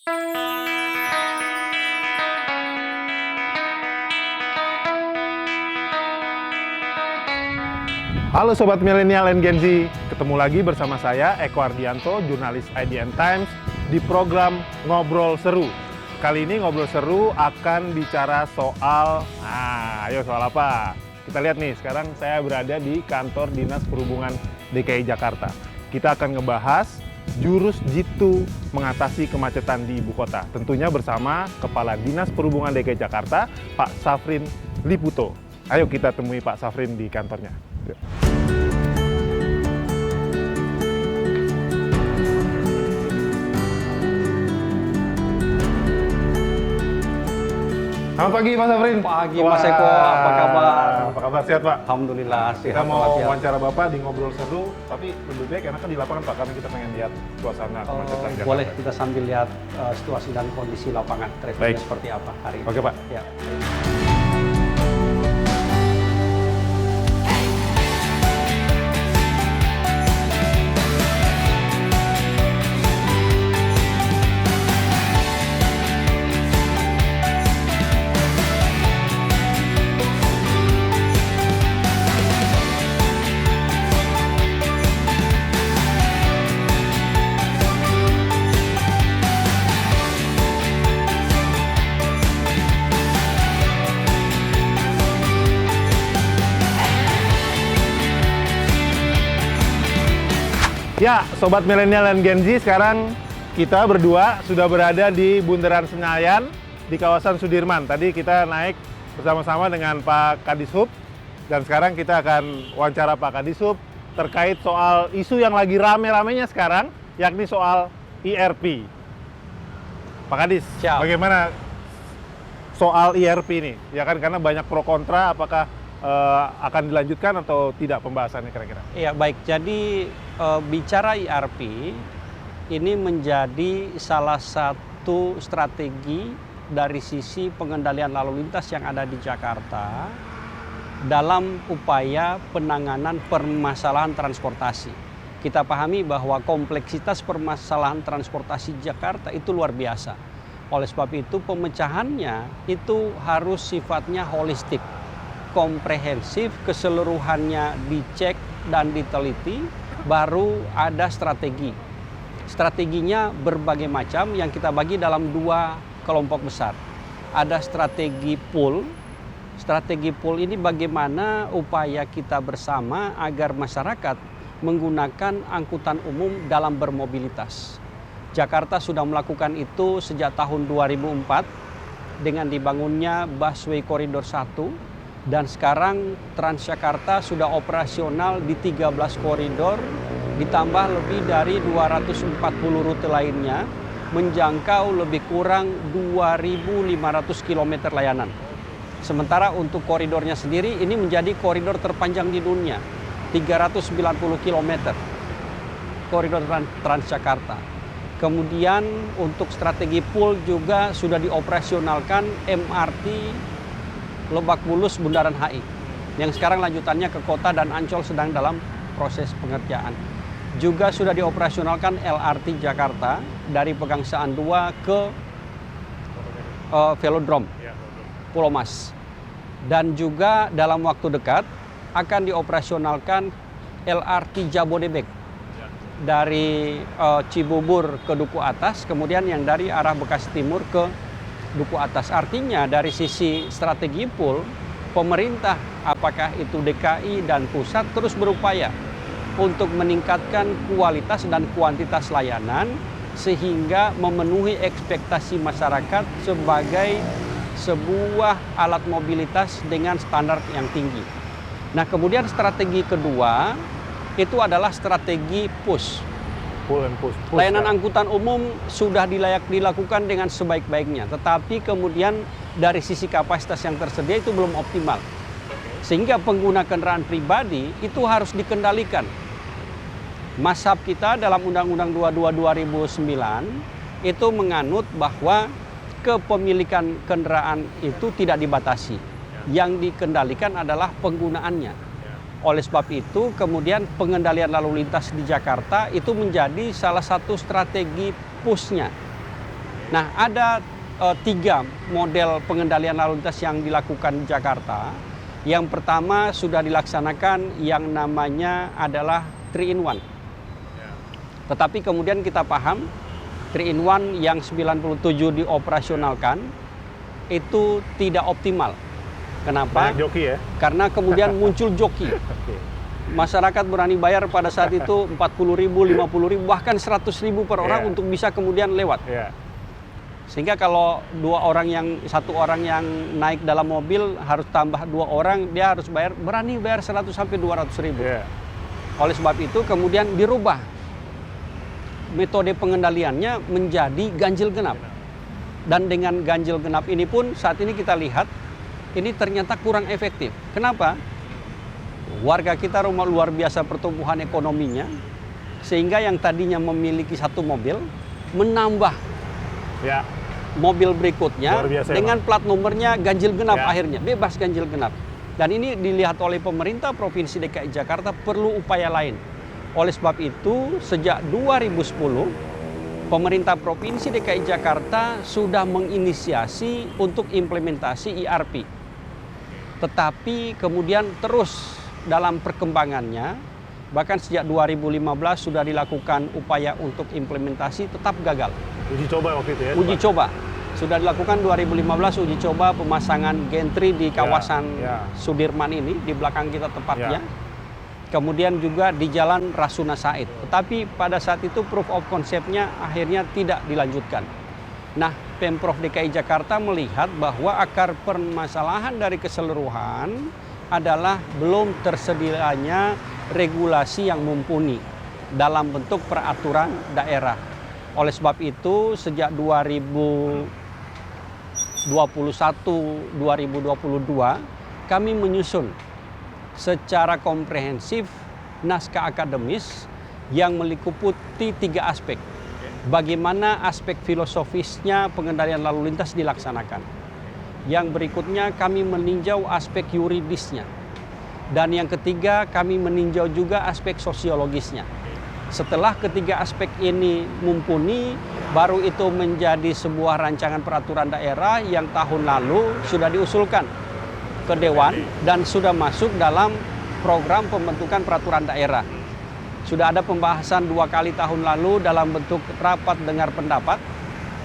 Halo Sobat Milenial and Gen Z, ketemu lagi bersama saya Eko Ardianto, jurnalis IDN Times di program Ngobrol Seru. Kali ini Ngobrol Seru akan bicara soal, ayo soal apa? Kita lihat nih, sekarang saya berada di kantor Dinas Perhubungan DKI Jakarta. Kita akan ngebahas jurus jitu mengatasi kemacetan di ibu kota. Tentunya bersama Kepala Dinas Perhubungan DKI Jakarta, Pak Safrin Liputo. Ayo kita temui Pak Safrin di kantornya. Yuk. Selamat pagi Mas Safrin. Pagi Mas Eko, apa kabar? Apa kabar, sehat Pak? Alhamdulillah sehat. Kita mau wawancara Bapak di Ngobrol Seru, tapi lebih baik enakan di lapangan Pak, karena kita pengen lihat suasana kemacetan Jakarta. Boleh kita sambil lihat situasi dan kondisi lapangan trafficnya seperti apa hari ini. Oke Pak. Ya. Ya, Sobat Milenial dan Gen Z, sekarang kita berdua sudah berada di Bundaran Senayan di kawasan Sudirman. Tadi kita naik bersama-sama dengan Pak Kadishub, dan sekarang kita akan wawancara Pak Kadishub terkait soal isu yang lagi rame-ramenya sekarang, yakni soal IRP. Pak Kadis, bagaimana soal IRP ini? Ya kan, karena banyak pro kontra, apakah akan dilanjutkan atau tidak pembahasannya kira-kira? Iya, baik. Jadi bicara IRP ini menjadi salah satu strategi dari sisi pengendalian lalu lintas yang ada di Jakarta dalam upaya penanganan permasalahan transportasi. Kita pahami bahwa kompleksitas permasalahan transportasi Jakarta itu luar biasa. Oleh sebab itu pemecahannya itu harus sifatnya holistik, komprehensif, keseluruhannya dicek dan diteliti, baru ada strategi. Strateginya berbagai macam yang kita bagi dalam dua kelompok besar. Ada strategi pool. Strategi pool ini bagaimana upaya kita bersama agar masyarakat menggunakan angkutan umum dalam bermobilitas. Jakarta sudah melakukan itu sejak tahun 2004 dengan dibangunnya busway koridor 1. Dan sekarang Transjakarta sudah operasional di 13 koridor, ditambah lebih dari 240 rute lainnya, menjangkau lebih kurang 2.500 km layanan. Sementara untuk koridornya sendiri, ini menjadi koridor terpanjang di dunia, 390 km, koridor Transjakarta. Kemudian untuk strategi pool juga sudah dioperasionalkan MRT Lebak Bulus Bundaran HI, yang sekarang lanjutannya ke Kota dan Ancol sedang dalam proses pengerjaan. Juga sudah dioperasionalkan LRT Jakarta dari Pegangsaan 2 ke Velodrome Pulau Mas. Dan juga dalam waktu dekat akan dioperasionalkan LRT Jabodebek dari Cibubur ke Duku Atas, kemudian yang dari arah Bekasi Timur ke Duku Atas. Artinya dari sisi strategi pool, pemerintah apakah itu DKI dan pusat terus berupaya untuk meningkatkan kualitas dan kuantitas layanan sehingga memenuhi ekspektasi masyarakat sebagai sebuah alat mobilitas dengan standar yang tinggi. Nah, kemudian strategi kedua itu adalah strategi push. Layanan angkutan umum sudah dilakukan dengan sebaik-baiknya, tetapi kemudian dari sisi kapasitas yang tersedia itu belum optimal. Sehingga pengguna kendaraan pribadi itu harus dikendalikan. Mazhab kita dalam Undang-Undang 22 2009 itu menganut bahwa kepemilikan kendaraan itu tidak dibatasi. Yang dikendalikan adalah penggunaannya. Oleh sebab itu, kemudian pengendalian lalu lintas di Jakarta itu menjadi salah satu strategi push-nya. Nah, ada 3 model pengendalian lalu lintas yang dilakukan di Jakarta. Yang pertama sudah dilaksanakan yang namanya adalah 3-in-1. Tetapi kemudian kita paham 3-in-1 yang 97 dioperasionalkan itu tidak optimal. Kenapa? Banyak joki ya? Karena kemudian muncul joki. Oke. Masyarakat berani bayar pada saat itu 40.000, 50.000, bahkan 100.000 per orang untuk bisa kemudian lewat. Sehingga kalau satu orang yang naik dalam mobil harus tambah 2 orang, dia harus berani bayar 100 sampai 200.000. Oleh sebab itu kemudian dirubah metode pengendaliannya menjadi ganjil genap. Dan dengan ganjil genap ini pun saat ini kita lihat ini ternyata kurang efektif. Kenapa? Warga kita luar biasa pertumbuhan ekonominya, sehingga yang tadinya memiliki 1 mobil menambah mobil berikutnya dengan plat nomornya ganjil genap, akhirnya bebas ganjil genap. Dan ini dilihat oleh pemerintah Provinsi DKI Jakarta perlu upaya lain. Oleh sebab itu sejak 2010 pemerintah Provinsi DKI Jakarta sudah menginisiasi untuk implementasi ERP. Tetapi kemudian terus dalam perkembangannya, bahkan sejak 2015 sudah dilakukan upaya untuk implementasi, tetap gagal. Uji coba waktu itu ya? Uji coba. Sudah dilakukan 2015 uji coba pemasangan gantry di kawasan Sudirman ini, di belakang kita tepatnya. Kemudian juga di Jalan Rasuna Said. Tetapi pada saat itu proof of concept-nya akhirnya tidak dilanjutkan. Nah, Pemprov DKI Jakarta melihat bahwa akar permasalahan dari keseluruhan adalah belum tersedianya regulasi yang mumpuni dalam bentuk peraturan daerah. Oleh sebab itu sejak 2021-2022 kami menyusun secara komprehensif naskah akademis yang meliputi 3 aspek. Bagaimana aspek filosofisnya pengendalian lalu lintas dilaksanakan. Yang berikutnya kami meninjau aspek yuridisnya. Dan yang ketiga kami meninjau juga aspek sosiologisnya. Setelah ketiga aspek ini mumpuni, baru itu menjadi sebuah rancangan peraturan daerah yang tahun lalu sudah diusulkan ke Dewan dan sudah masuk dalam program pembentukan peraturan daerah. Sudah ada pembahasan 2 kali tahun lalu dalam bentuk rapat dengar pendapat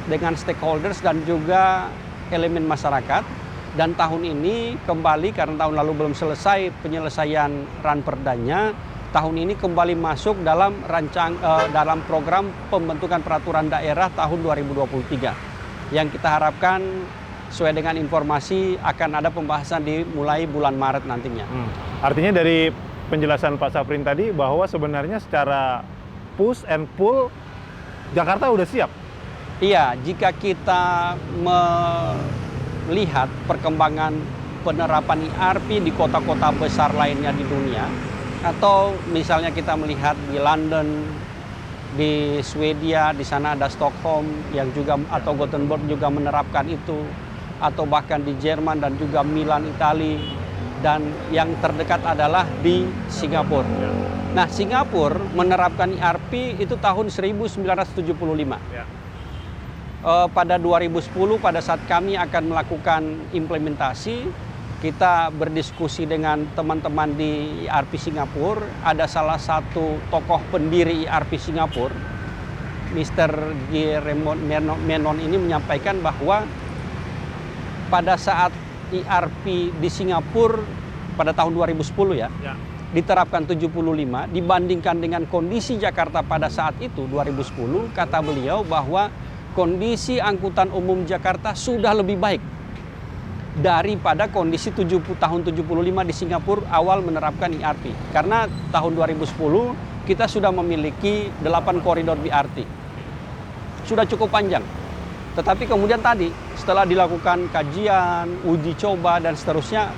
dengan stakeholders dan juga elemen masyarakat. Dan tahun ini kembali, karena tahun lalu belum selesai penyelesaian ranperdanya, tahun ini kembali masuk dalam dalam program pembentukan peraturan daerah tahun 2023. Yang kita harapkan sesuai dengan informasi akan ada pembahasan mulai bulan Maret nantinya. Artinya dari penjelasan Pak Saprin tadi bahwa sebenarnya secara push and pull Jakarta udah siap. Iya, jika kita melihat perkembangan penerapan ERP di kota-kota besar lainnya di dunia, atau misalnya kita melihat di London, di Swedia, di sana ada Stockholm yang juga atau Gothenburg juga menerapkan itu, atau bahkan di Jerman dan juga Milan, Italia, dan yang terdekat adalah di Singapura. Nah, Singapura menerapkan ERP itu tahun 1975. Pada 2010 pada saat kami akan melakukan implementasi, kita berdiskusi dengan teman-teman di ERP Singapura. Ada salah satu tokoh pendiri ERP Singapura, Mr. G. Raymond Menon ini menyampaikan bahwa pada saat ERP di Singapura pada tahun 2010 diterapkan 75, dibandingkan dengan kondisi Jakarta pada saat itu 2010, kata beliau bahwa kondisi angkutan umum Jakarta sudah lebih baik daripada kondisi tahun 75 di Singapura awal menerapkan ERP. Karena tahun 2010 kita sudah memiliki 8 koridor BRT. Sudah cukup panjang. Tetapi kemudian tadi setelah dilakukan kajian, uji coba dan seterusnya,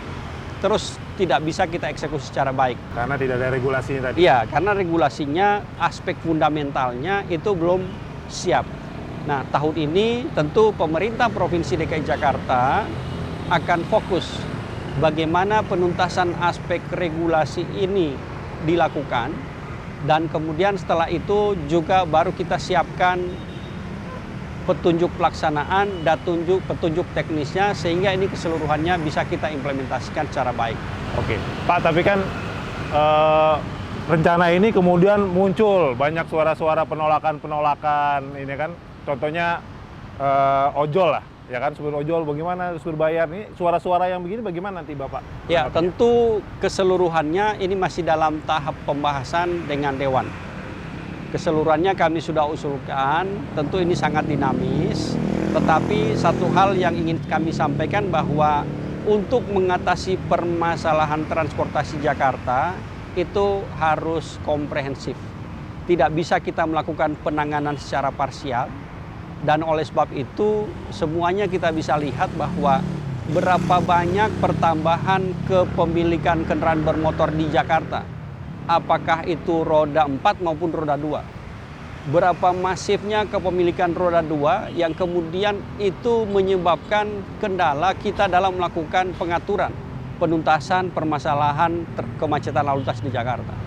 terus tidak bisa kita eksekusi secara baik. Karena tidak ada regulasinya tadi. Iya, karena regulasinya, aspek fundamentalnya itu belum siap. Nah, tahun ini tentu pemerintah Provinsi DKI Jakarta akan fokus bagaimana penuntasan aspek regulasi ini dilakukan, dan kemudian setelah itu juga baru kita siapkan petunjuk pelaksanaan, dan petunjuk teknisnya, sehingga ini keseluruhannya bisa kita implementasikan secara baik. Oke, Pak, tapi kan rencana ini kemudian muncul banyak suara-suara penolakan ini kan, contohnya ojol lah, ya kan, supir ojol bagaimana harus berbayar, nih suara-suara yang begini bagaimana nanti Bapak? Ya, tentu keseluruhannya ini masih dalam tahap pembahasan dengan Dewan. Keseluruhannya kami sudah usulkan, tentu ini sangat dinamis, tetapi satu hal yang ingin kami sampaikan bahwa untuk mengatasi permasalahan transportasi Jakarta itu harus komprehensif. Tidak bisa kita melakukan penanganan secara parsial, dan oleh sebab itu semuanya kita bisa lihat bahwa berapa banyak pertambahan kepemilikan kendaraan bermotor di Jakarta. Apakah itu roda 4 maupun roda 2. Berapa masifnya kepemilikan roda 2 yang kemudian itu menyebabkan kendala kita dalam melakukan pengaturan, penuntasan permasalahan kemacetan lalu lintas di Jakarta.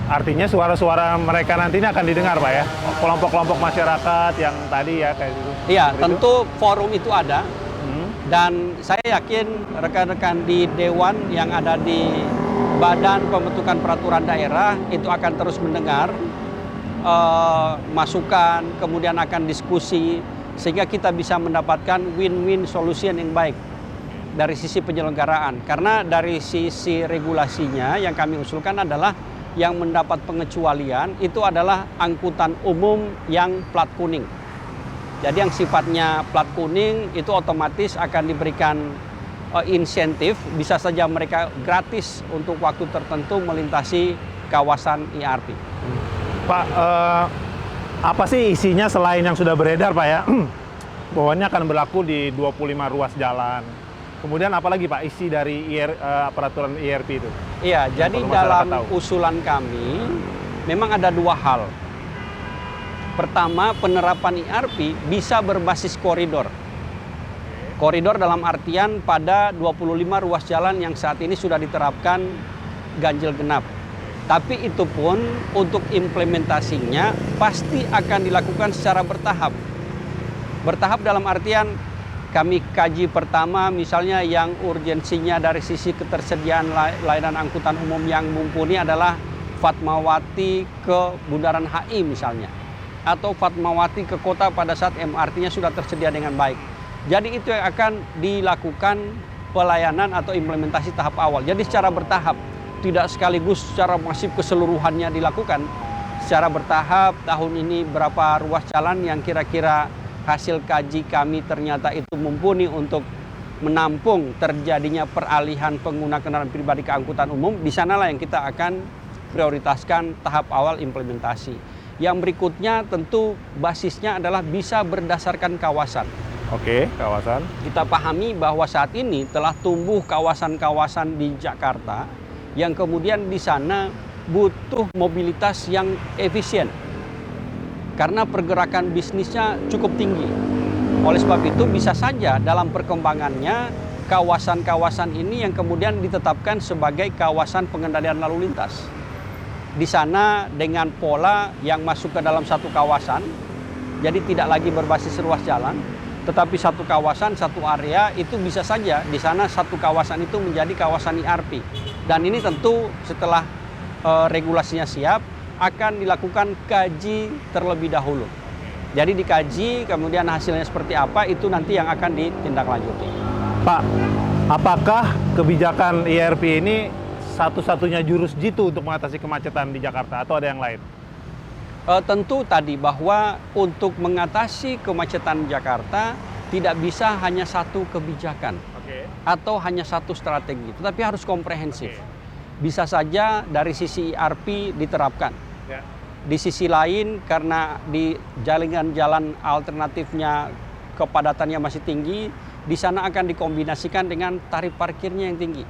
Artinya suara-suara mereka nanti ini akan didengar, Pak, ya? Kelompok-kelompok masyarakat yang tadi ya kayak gitu. Iya, tentu forum itu ada. Dan saya yakin rekan-rekan di Dewan yang ada di Badan Pembentukan Peraturan Daerah itu akan terus mendengar masukan, kemudian akan diskusi, sehingga kita bisa mendapatkan win-win solution yang baik dari sisi penyelenggaraan. Karena dari sisi regulasinya yang kami usulkan adalah yang mendapat pengecualian itu adalah angkutan umum yang plat kuning. Jadi yang sifatnya plat kuning itu otomatis akan diberikan insentif, bisa saja mereka gratis untuk waktu tertentu melintasi kawasan IRP. Pak, apa sih isinya selain yang sudah beredar, Pak, ya? Bahwanya akan berlaku di 25 ruas jalan. Kemudian apa lagi, Pak, isi dari peraturan IRP itu? Iya, jadi dalam usulan kami memang ada dua hal. Pertama, penerapan IRP bisa berbasis koridor. Koridor dalam artian pada 25 ruas jalan yang saat ini sudah diterapkan ganjil genap. Tapi itu pun untuk implementasinya pasti akan dilakukan secara bertahap. Bertahap dalam artian kami kaji pertama misalnya yang urgensinya dari sisi ketersediaan layanan angkutan umum yang mumpuni adalah Fatmawati ke Bundaran HI misalnya. Atau Fatmawati ke kota pada saat MRT-nya sudah tersedia dengan baik. Jadi itu yang akan dilakukan pelayanan atau implementasi tahap awal. Jadi secara bertahap, tidak sekaligus secara masif keseluruhannya dilakukan. Secara bertahap, tahun ini berapa ruas jalan yang kira-kira hasil kaji kami ternyata itu mumpuni untuk menampung terjadinya peralihan pengguna kendaraan pribadi ke angkutan umum. Di sanalah yang kita akan prioritaskan tahap awal implementasi. Yang berikutnya tentu basisnya adalah bisa berdasarkan kawasan. Oke, kawasan. Kita pahami bahwa saat ini telah tumbuh kawasan-kawasan di Jakarta yang kemudian di sana butuh mobilitas yang efisien. Karena pergerakan bisnisnya cukup tinggi. Oleh sebab itu bisa saja dalam perkembangannya kawasan-kawasan ini yang kemudian ditetapkan sebagai kawasan pengendalian lalu lintas. Di sana dengan pola yang masuk ke dalam satu kawasan, jadi tidak lagi berbasis ruas jalan, tetapi satu kawasan, satu area itu bisa saja di sana satu kawasan itu menjadi kawasan IRP. Dan ini tentu setelah regulasinya siap akan dilakukan kaji terlebih dahulu. Jadi dikaji, kemudian hasilnya seperti apa itu nanti yang akan ditindaklanjuti. Pak, apakah kebijakan IRP ini satu-satunya jurus jitu untuk mengatasi kemacetan di Jakarta atau ada yang lain? Tentu tadi bahwa untuk mengatasi kemacetan Jakarta tidak bisa hanya satu kebijakan atau hanya satu strategi, tetapi harus komprehensif. Bisa saja dari sisi IRP diterapkan. Di sisi lain karena di jalan alternatifnya kepadatannya masih tinggi, di sana akan dikombinasikan dengan tarif parkirnya yang tinggi.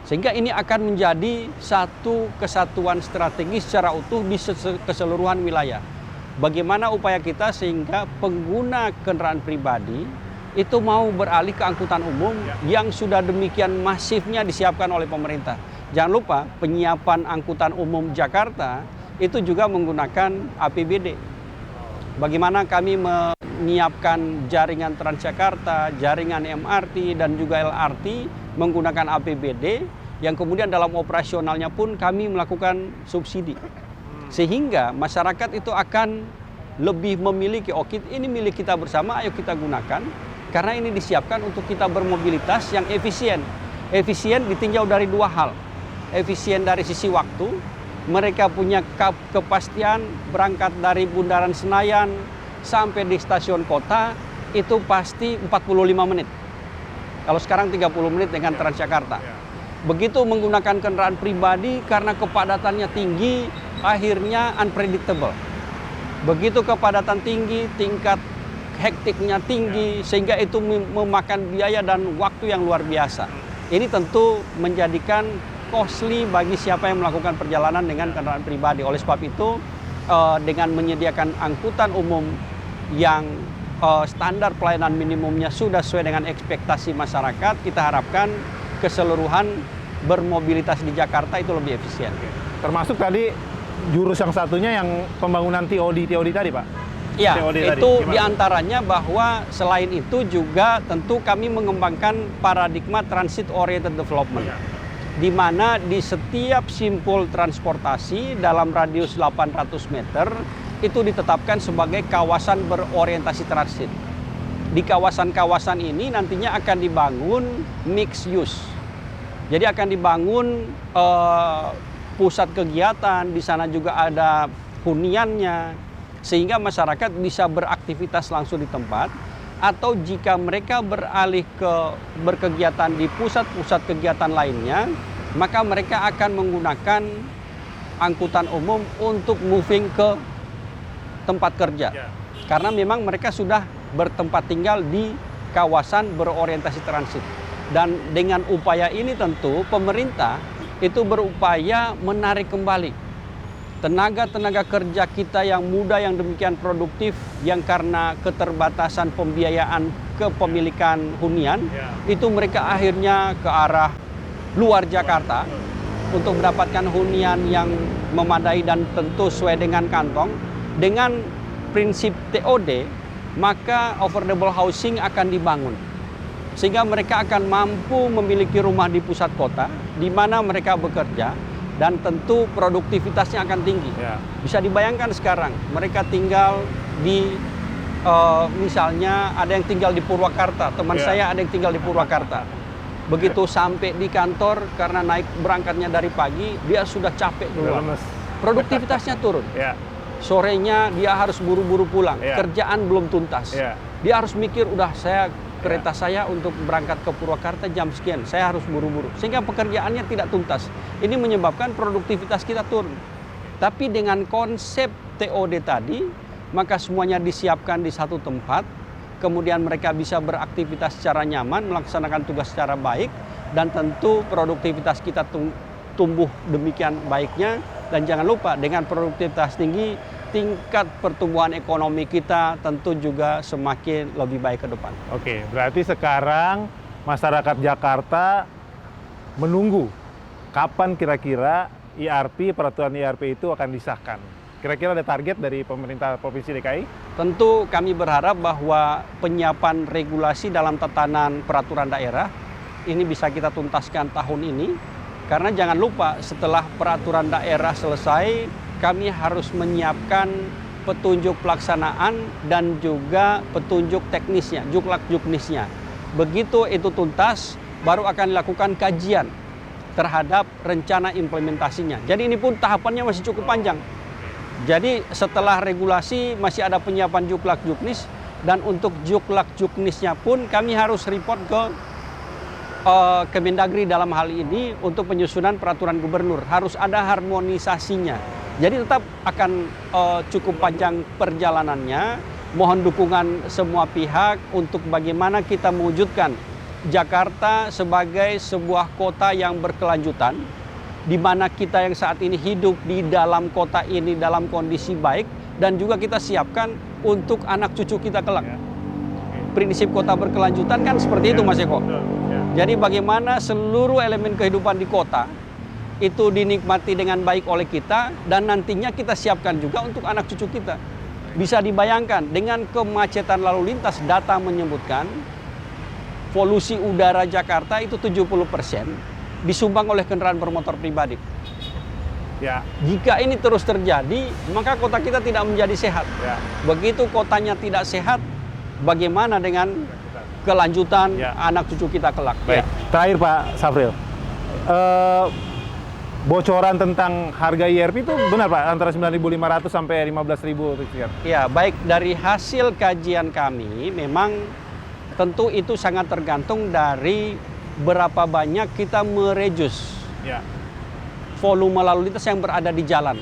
Sehingga ini akan menjadi satu kesatuan strategi secara utuh di keseluruhan wilayah. Bagaimana upaya kita sehingga pengguna kendaraan pribadi itu mau beralih ke angkutan umum yang sudah demikian masifnya disiapkan oleh pemerintah. Jangan lupa penyiapan angkutan umum Jakarta itu juga menggunakan APBD. Bagaimana kami menyiapkan jaringan Transjakarta, jaringan MRT dan juga LRT menggunakan APBD yang kemudian dalam operasionalnya pun kami melakukan subsidi. Sehingga masyarakat itu akan lebih memiliki, ini milik kita bersama, ayo kita gunakan. Karena ini disiapkan untuk kita bermobilitas yang efisien. Efisien ditinjau dari dua hal. Efisien dari sisi waktu, mereka punya kepastian berangkat dari Bundaran Senayan sampai di stasiun kota, itu pasti 45 menit. Kalau sekarang 30 menit dengan Transjakarta. Begitu menggunakan kendaraan pribadi karena kepadatannya tinggi, akhirnya unpredictable. Begitu kepadatan tinggi, tingkat hektiknya tinggi, sehingga itu memakan biaya dan waktu yang luar biasa. Ini tentu menjadikan costly bagi siapa yang melakukan perjalanan dengan kendaraan pribadi. Oleh sebab itu, dengan menyediakan angkutan umum yang standar pelayanan minimumnya sudah sesuai dengan ekspektasi masyarakat, kita harapkan keseluruhan bermobilitas di Jakarta itu lebih efisien. Termasuk tadi jurus yang satunya yang pembangunan TOD tadi, Pak? Ya, itu diantaranya bahwa selain itu juga tentu kami mengembangkan paradigma transit oriented development. Di mana di setiap simpul transportasi dalam radius 800 meter itu ditetapkan sebagai kawasan berorientasi transit. Di kawasan-kawasan ini nantinya akan dibangun mixed use. Jadi akan dibangun pusat kegiatan, di sana juga ada huniannya, sehingga masyarakat bisa beraktivitas langsung di tempat, atau jika mereka beralih ke berkegiatan di pusat-pusat kegiatan lainnya, maka mereka akan menggunakan angkutan umum untuk moving ke tempat kerja. Karena memang mereka sudah bertempat tinggal di kawasan berorientasi transit. Dan dengan upaya ini tentu pemerintah itu berupaya menarik kembali tenaga-tenaga kerja kita yang muda, yang demikian produktif, yang karena keterbatasan pembiayaan kepemilikan hunian, itu mereka akhirnya ke arah luar Jakarta untuk mendapatkan hunian yang memadai dan tentu sesuai dengan kantong. Dengan prinsip TOD, maka affordable housing akan dibangun. Sehingga mereka akan mampu memiliki rumah di pusat kota, di mana mereka bekerja, dan tentu produktivitasnya akan tinggi. Bisa dibayangkan sekarang, mereka tinggal di, misalnya ada yang tinggal di Purwakarta, teman saya ada yang tinggal di Purwakarta. Begitu sampai di kantor, karena berangkatnya dari pagi, dia sudah capek duluan. Produktivitasnya turun. Sorenya dia harus buru-buru pulang, kerjaan belum tuntas. Dia harus mikir, udah kereta saya untuk berangkat ke Purwakarta jam sekian, saya harus buru-buru. Sehingga pekerjaannya tidak tuntas. Ini menyebabkan produktivitas kita turun. Tapi dengan konsep TOD tadi, maka semuanya disiapkan di satu tempat, kemudian mereka bisa beraktivitas secara nyaman, melaksanakan tugas secara baik, dan tentu produktivitas kita tumbuh demikian baiknya. Dan jangan lupa, dengan produktivitas tinggi, tingkat pertumbuhan ekonomi kita tentu juga semakin lebih baik ke depan. Oke, berarti sekarang masyarakat Jakarta menunggu kapan kira-kira peraturan IRP itu akan disahkan. Kira-kira ada target dari pemerintah Provinsi DKI? Tentu kami berharap bahwa penyiapan regulasi dalam tatanan peraturan daerah ini bisa kita tuntaskan tahun ini. Karena jangan lupa, setelah peraturan daerah selesai, kami harus menyiapkan petunjuk pelaksanaan dan juga petunjuk teknisnya, juklak-juknisnya. Begitu itu tuntas, baru akan dilakukan kajian terhadap rencana implementasinya. Jadi ini pun tahapannya masih cukup panjang. Jadi setelah regulasi masih ada penyiapan juklak-juknis, dan untuk juklak-juknisnya pun kami harus report ke Kemendagri dalam hal ini untuk penyusunan peraturan gubernur. Harus ada harmonisasinya. Jadi tetap akan cukup panjang perjalanannya. Mohon dukungan semua pihak untuk bagaimana kita mewujudkan Jakarta sebagai sebuah kota yang berkelanjutan, di mana kita yang saat ini hidup di dalam kota ini dalam kondisi baik, dan juga kita siapkan untuk anak cucu kita kelak. Prinsip kota berkelanjutan kan seperti itu, Mas Eko. Jadi bagaimana seluruh elemen kehidupan di kota itu dinikmati dengan baik oleh kita, dan nantinya kita siapkan juga untuk anak cucu kita. Bisa dibayangkan dengan kemacetan lalu lintas, data menyebutkan polusi udara Jakarta itu 70% disumbang oleh kendaraan bermotor pribadi. Ya. Jika ini terus terjadi, maka kota kita tidak menjadi sehat. Ya. Begitu kotanya tidak sehat, bagaimana dengan kelanjutan anak cucu kita kelak? Baik. Terakhir Pak Safril, bocoran tentang harga IRP itu benar Pak, antara 9.500 sampai 15.000 sekian? Ya, baik, dari hasil kajian kami memang tentu itu sangat tergantung dari berapa banyak kita mereduce volume lalu lintas yang berada di jalan.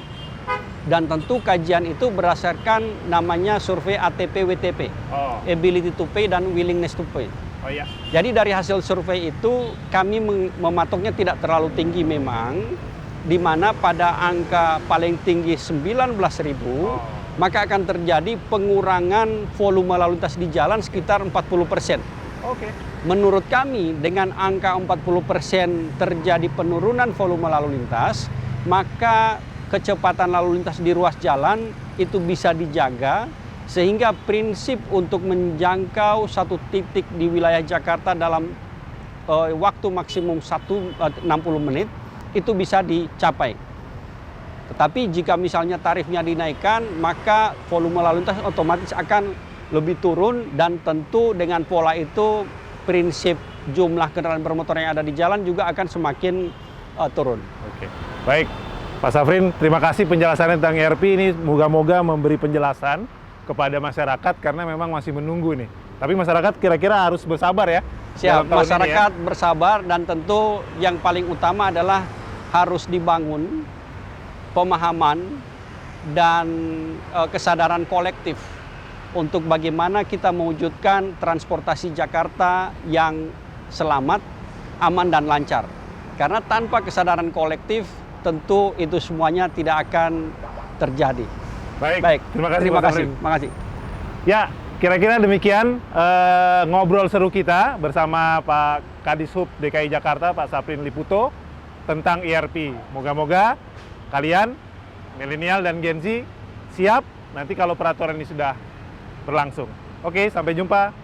Dan tentu kajian itu berdasarkan namanya survei ATP-WTP, ability to pay dan willingness to pay. Jadi dari hasil survei itu kami mematoknya tidak terlalu tinggi memang, di mana pada angka paling tinggi 19.000, maka akan terjadi pengurangan volume lalu lintas di jalan sekitar 40%. Menurut kami dengan angka 40% terjadi penurunan volume lalu lintas, maka kecepatan lalu lintas di ruas jalan itu bisa dijaga, sehingga prinsip untuk menjangkau satu titik di wilayah Jakarta dalam waktu maksimum 60 menit itu bisa dicapai. Tetapi jika misalnya tarifnya dinaikkan, maka volume lalu lintas otomatis akan lebih turun, dan tentu dengan pola itu prinsip jumlah kendaraan bermotor yang ada di jalan juga akan semakin turun. Baik, Pak Safrin, terima kasih penjelasannya tentang IRP ini. Moga-moga memberi penjelasan kepada masyarakat karena memang masih menunggu nih. Tapi masyarakat kira-kira harus bersabar ya. Siap, masyarakat bersabar, dan tentu yang paling utama adalah harus dibangun pemahaman dan kesadaran kolektif untuk bagaimana kita mewujudkan transportasi Jakarta yang selamat, aman, dan lancar. Karena tanpa kesadaran kolektif, tentu itu semuanya tidak akan terjadi. Baik. Terima kasih. Terima kasih. Ya, kira-kira demikian ngobrol seru kita bersama Pak Kadishub DKI Jakarta, Pak Safrin Liputo, tentang IRP. Moga-moga kalian, milenial dan Gen Z, siap nanti kalau peraturan ini sudah berlangsung. Oke, sampai jumpa.